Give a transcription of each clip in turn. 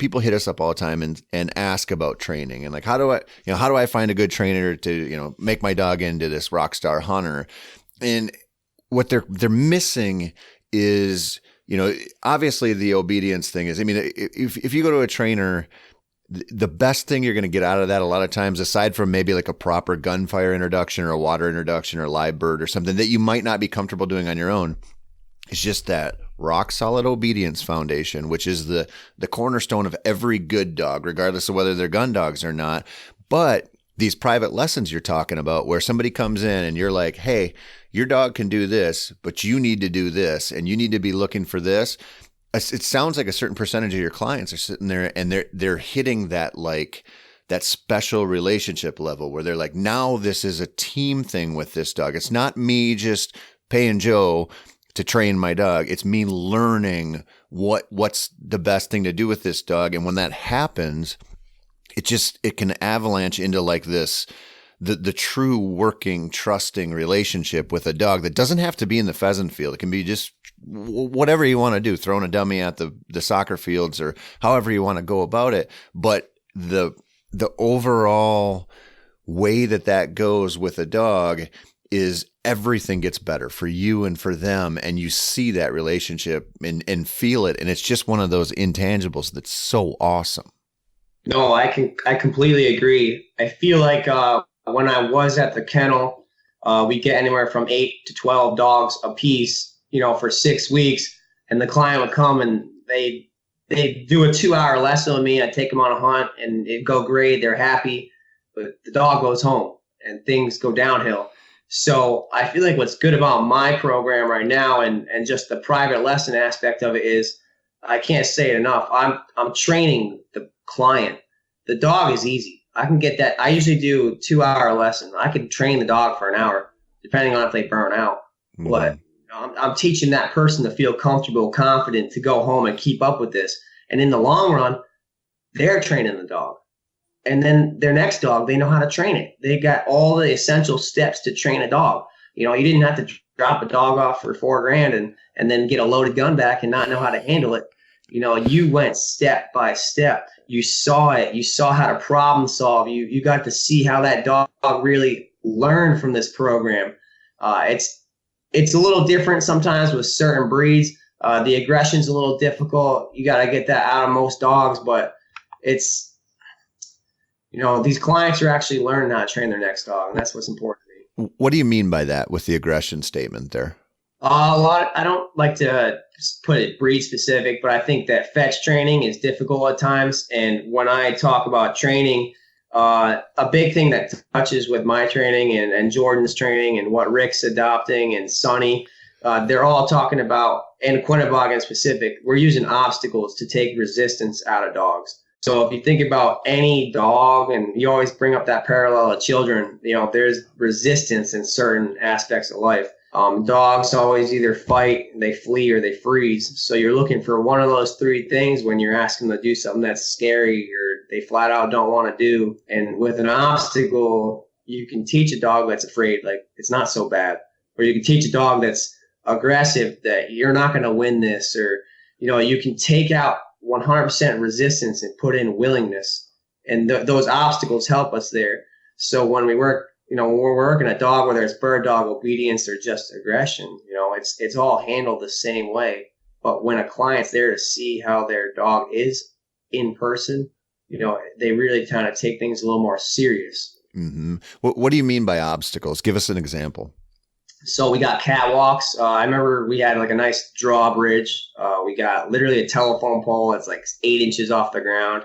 people hit us up all the time and ask about training and like, how do I find a good trainer to, make my dog into this rock star hunter? And what they're missing is, obviously the obedience thing is, I mean, if you go to a trainer, the best thing you're going to get out of that a lot of times, aside from maybe like a proper gunfire introduction or a water introduction or live bird or something that you might not be comfortable doing on your own, is just that rock solid obedience foundation, which is the cornerstone of every good dog, regardless of whether they're gun dogs or not. But these private lessons you're talking about, where somebody comes in and you're like, hey, your dog can do this, but you need to do this and you need to be looking for this. It sounds like a certain percentage of your clients are sitting there and they're hitting that special relationship level where they're like, now this is a team thing with this dog. It's not me just paying Joe to train my dog. It's me learning what's the best thing to do with this dog. And when that happens, it can avalanche into like this, the true working, trusting relationship with a dog that doesn't have to be in the pheasant field. It can be just whatever you want to do, throwing a dummy at the soccer fields or however you want to go about it. But the overall way that goes with a dog is everything gets better for you and for them. And you see that relationship and feel it. And it's just one of those intangibles that's so awesome. No, I completely agree. I feel like when I was at the kennel, we get anywhere from 8 to 12 dogs a piece, for 6 weeks. And the client would come and they do a 2-hour lesson with me. I take them on a hunt and it'd go great. They're happy, but the dog goes home and things go downhill. So I feel like what's good about my program right now and just the private lesson aspect of it is, I can't say it enough. I'm training the client. The dog is easy. I can get that. I usually do a 2-hour lesson. I can train the dog for an hour, depending on if they burn out. Mm-hmm. But I'm teaching that person to feel comfortable, confident to go home and keep up with this. And in the long run, they're training the dog. And then their next dog, they know how to train it. They got all the essential steps to train a dog. You didn't have to drop a dog off for $4,000 and then get a loaded gun back and not know how to handle it. You went step by step. You saw it. You saw how to problem solve. You got to see how that dog really learned from this program. It's a little different sometimes with certain breeds. The aggression's a little difficult. You got to get that out of most dogs, but it's, these clients are actually learning how to train their next dog, and that's what's important to me. What do you mean by that with the aggression statement there? I don't like to put it breed specific, but I think that fetch training is difficult at times. And when I talk about training, a big thing that touches with my training and Jordan's training and what Rick's adopting and Sonny, they're all talking about, and Quinnebog in specific, we're using obstacles to take resistance out of dogs. So if you think about any dog, and you always bring up that parallel of children, there's resistance in certain aspects of life. Dogs always either fight, they flee, or they freeze. So you're looking for one of those three things when you're asking them to do something that's scary or they flat out don't want to do. And with an obstacle, you can teach a dog that's afraid, like it's not so bad. Or you can teach a dog that's aggressive that you're not going to win this. Or, you can take out 100% resistance and put in willingness. And those obstacles help us there. So when we work, when we're working a dog, whether it's bird dog, obedience, or just aggression, it's all handled the same way. But when a client's there to see how their dog is in person, they really kind of take things a little more serious. Mm-hmm. What do you mean by obstacles? Give us an example. So we got catwalks. I remember we had like a nice drawbridge. We got literally a telephone pole that's like 8 inches off the ground.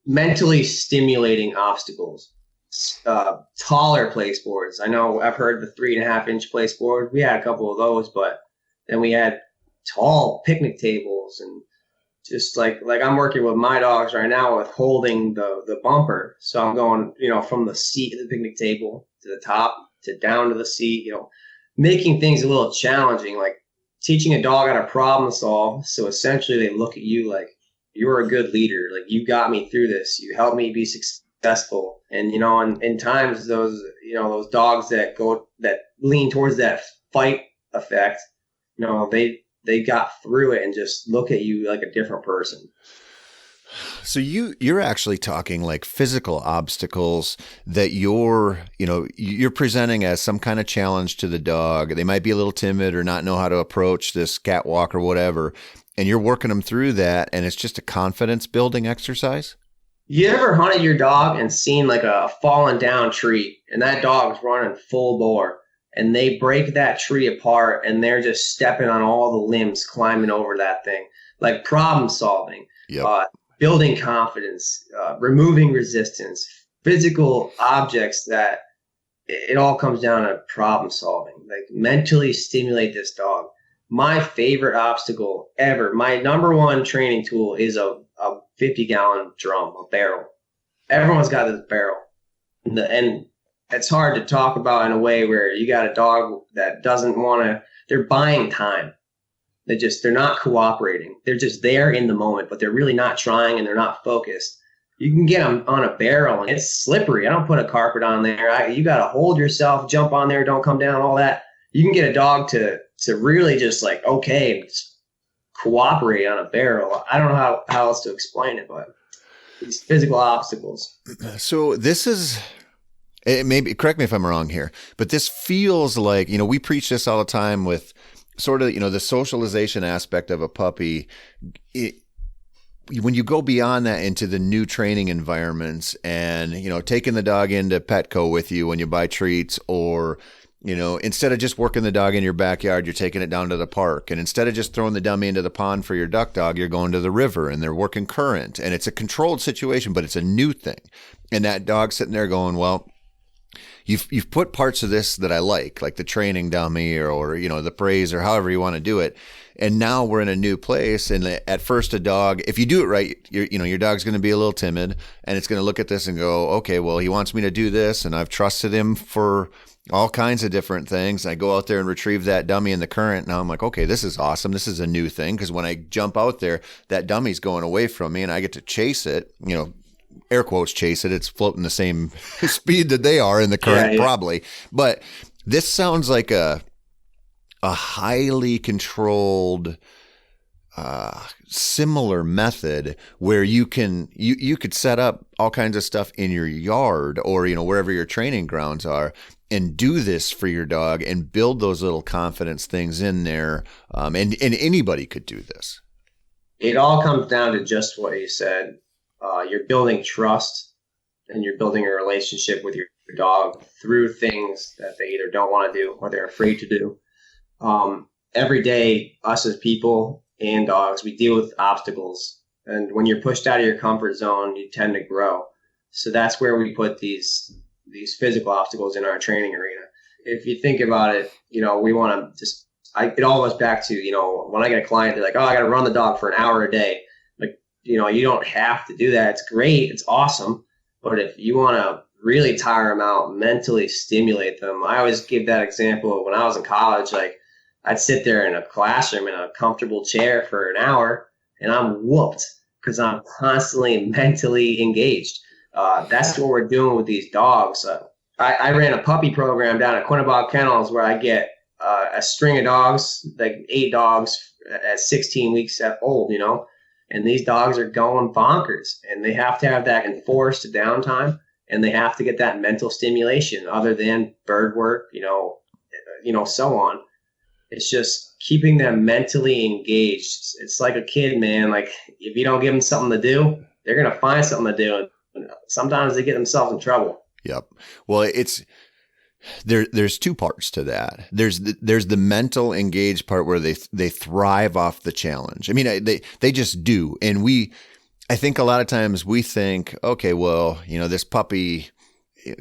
Mentally stimulating obstacles. Taller place boards. I know I've heard the 3.5-inch place board. We had a couple of those, but then we had tall picnic tables and just like I'm working with my dogs right now with holding the bumper. So I'm going, from the seat of the picnic table to the top to down to the seat, making things a little challenging, like teaching a dog how to problem solve. So essentially they look at you like you're a good leader. Like you got me through this. You helped me be successful. And, in times those dogs that lean towards that fight effect, they got through it and just look at you like a different person. So you're actually talking like physical obstacles that you're presenting as some kind of challenge to the dog. They might be a little timid or not know how to approach this catwalk or whatever, and you're working them through that, and it's just a confidence building exercise. You ever hunted your dog and seen like a fallen down tree, and that dog's running full bore, and they break that tree apart, and they're just stepping on all the limbs, climbing over that thing, like problem solving. Yep. Building confidence, removing resistance, physical objects that it all comes down to problem solving, like mentally stimulate this dog. My favorite obstacle ever, my number one training tool is a 50-gallon drum, a barrel. Everyone's got this barrel. And it's hard to talk about in a way where you got a dog that doesn't want to, they're buying time. They're not cooperating. They're just there in the moment, but they're really not trying and they're not focused. You can get them on a barrel and it's slippery. I don't put a carpet on there. You got to hold yourself, jump on there, don't come down, all that. You can get a dog to really just like, okay, just cooperate on a barrel. I don't know how else to explain it, but these physical obstacles. So this is, maybe, correct me if I'm wrong here, but this feels like, we preach this all the time with sort of, the socialization aspect of a puppy. When you go beyond that into the new training environments and, taking the dog into Petco with you when you buy treats, or, instead of just working the dog in your backyard, you're taking it down to the park. And instead of just throwing the dummy into the pond for your duck dog, you're going to the river and they're working current, and it's a controlled situation, but it's a new thing. And that dog's sitting there going, well, You've put parts of this that I like the training dummy or the praise or however you want to do it. And now we're in a new place. And at first a dog, if you do it right, your dog's going to be a little timid and it's going to look at this and go, okay, well, he wants me to do this. And I've trusted him for all kinds of different things. And I go out there and retrieve that dummy in the current. Now I'm like, okay, this is awesome. This is a new thing. Because when I jump out there, that dummy's going away from me and I get to chase it, air quotes chase it. It's floating the same speed that they are in the current, probably. But this sounds like a highly controlled, similar method where you could set up all kinds of stuff in your yard or, wherever your training grounds are, and do this for your dog and build those little confidence things in there. And anybody could do this. It all comes down to just what you said. You're building trust and you're building a relationship with your dog through things that they either don't want to do or they're afraid to do. Every day, us as people and dogs, we deal with obstacles. And when you're pushed out of your comfort zone, you tend to grow. So that's where we put these physical obstacles in our training arena. If you think about it, we want to it all goes back to, when I get a client, they're like, oh, I got to run the dog for an hour a day. You don't have to do that. It's great. It's awesome. But if you want to really tire them out, mentally stimulate them, I always give that example. When I was in college, I'd sit there in a classroom in a comfortable chair for an hour and I'm whooped because I'm constantly mentally engaged. That's what we're doing with these dogs. I ran a puppy program down at Quinnebog Kennels where I get a string of dogs, like 8 dogs at 16 weeks old, and these dogs are going bonkers and they have to have that enforced downtime and they have to get that mental stimulation other than bird work, so on. It's just keeping them mentally engaged. It's like a kid, man. Like if you don't give them something to do, they're going to find something to do. Sometimes they get themselves in trouble. Yep. Well, there's 2 parts to that. There's the mental engaged part where they thrive off the challenge. I mean, they just do. And I think a lot of times we think, okay, well, this puppy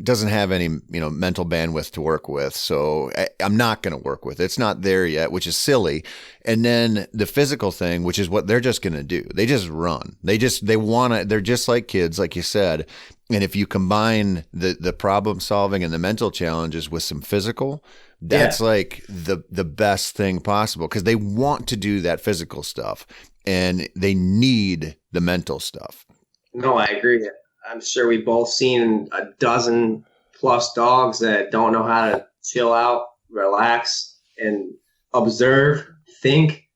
doesn't have any, mental bandwidth to work with. So I'm not going to work with it. It's not there yet, which is silly. And then the physical thing, which is what they're just going to do. They just run. They're just like kids, like you said. And if you combine the problem solving and the mental challenges with some physical, that's like the best thing possible because they want to do that physical stuff and they need the mental stuff. No, I agree. I'm sure we've both seen a dozen plus dogs that don't know how to chill out, relax, and observe, think.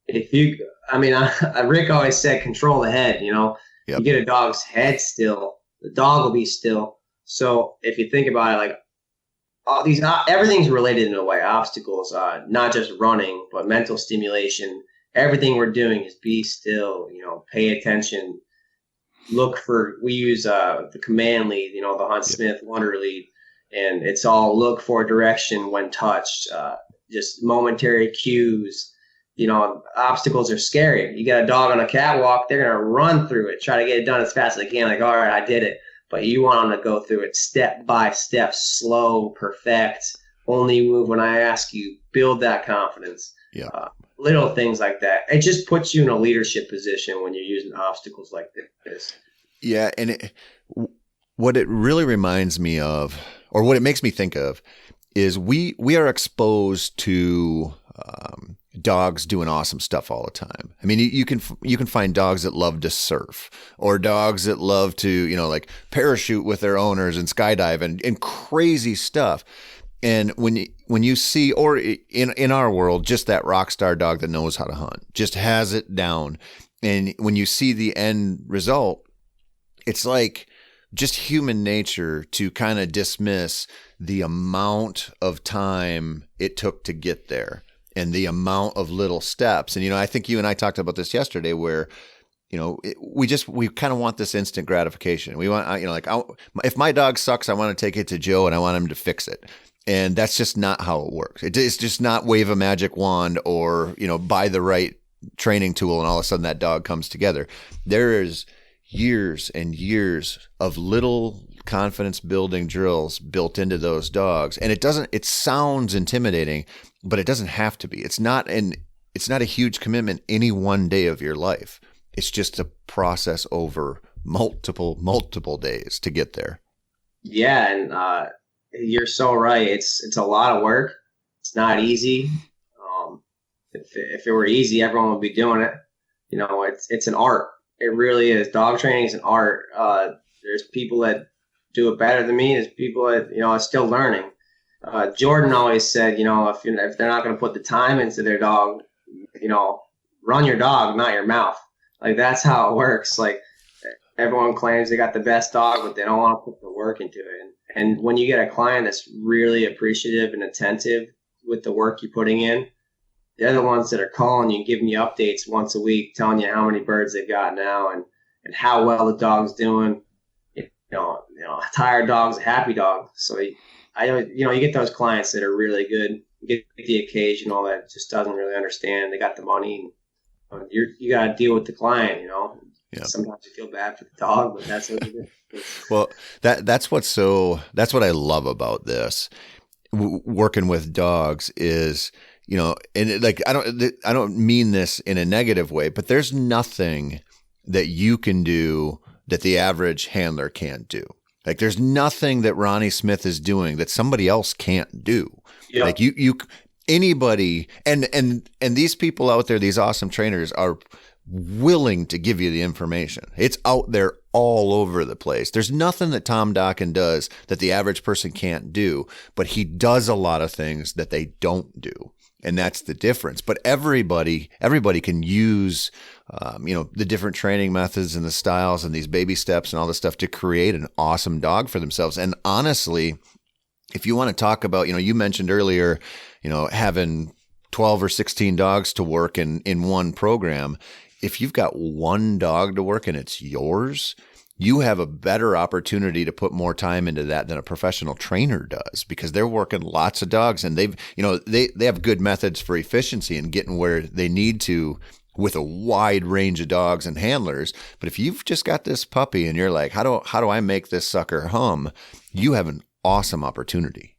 if you, I mean, Rick always said, control the head. You Yep. get a dog's head still, the dog will be still. So if you think about it, like all these, everything's related in a way. Obstacles, not just running, but mental stimulation. Everything we're doing is be still. Pay attention. Look for. We use the command lead. The Hunt Yep. Smith Wonder lead, and it's all look for direction when touched. Just momentary cues. Obstacles are scary. You got a dog on a catwalk, they're going to run through it, try to get it done as fast as they can. Like, all right, I did it. But you want them to go through it step by step, slow, perfect, only move when I ask you, build that confidence. Yeah. Little things like that. It just puts you in a leadership position when you're using obstacles like this. Yeah. And what it really reminds me of, or what it makes me think of, is we are exposed to dogs doing awesome stuff all the time. I mean, you can find dogs that love to surf, or dogs that love to, like parachute with their owners and skydive and crazy stuff. And when you see, or in our world, just that rock star dog that knows how to hunt, just has it down. And when you see the end result, it's like just human nature to kind of dismiss the amount of time it took to get there and the amount of little steps. And, I think you and I talked about this yesterday where, we kind of want this instant gratification. We want, if my dog sucks, I want to take it to Joe and I want him to fix it. And that's just not how it works. It's just not wave a magic wand or, buy the right training tool and all of a sudden that dog comes together. There is years and years of little confidence building drills built into those dogs. And it sounds intimidating, but it doesn't have to be. It's not a huge commitment any one day of your life. It's just a process over multiple days to get there. Yeah. And, you're so right. It's a lot of work. It's not easy. If it were easy, everyone would be doing it. It's an art. It really is. Dog training is an art. There's people that do it better than me. There's people that are still learning. Jordan always said, if they're not going to put the time into their dog, run your dog, not your mouth. Like that's how it works. Like everyone claims they got the best dog, but they don't want to put the work into it. And when you get a client that's really appreciative and attentive with the work you're putting in, they're the ones that are calling you, giving you updates once a week, telling you how many birds they've got now and how well the dog's doing. A tired dog's a happy dog. So you get those clients that are really good. You get the occasional that just doesn't really understand. They got the money. And you got to deal with the client. Yeah. Sometimes you feel bad for the dog, but that's what it is. Well, that's what I love about this working with dogs is, and I don't mean this in a negative way, but there's nothing that you can do that the average handler can't do. Like there's nothing that Ronnie Smith is doing that somebody else can't do. Yep. Like anybody, and these people out there, these awesome trainers are willing to give you the information. It's out there all over the place. There's nothing that Tom Dokken does that the average person can't do, but he does a lot of things that they don't do. And that's the difference. But everybody can use, the different training methods and the styles and these baby steps and all this stuff to create an awesome dog for themselves. And honestly, if you want to talk about, you mentioned earlier, having 12 or 16 dogs to work in one program. If you've got one dog to work and it's yours, you have a better opportunity to put more time into that than a professional trainer does because they're working lots of dogs and they have good methods for efficiency and getting where they need to with a wide range of dogs and handlers. But if you've just got this puppy and you're like, how do I make this sucker hum? You have an awesome opportunity.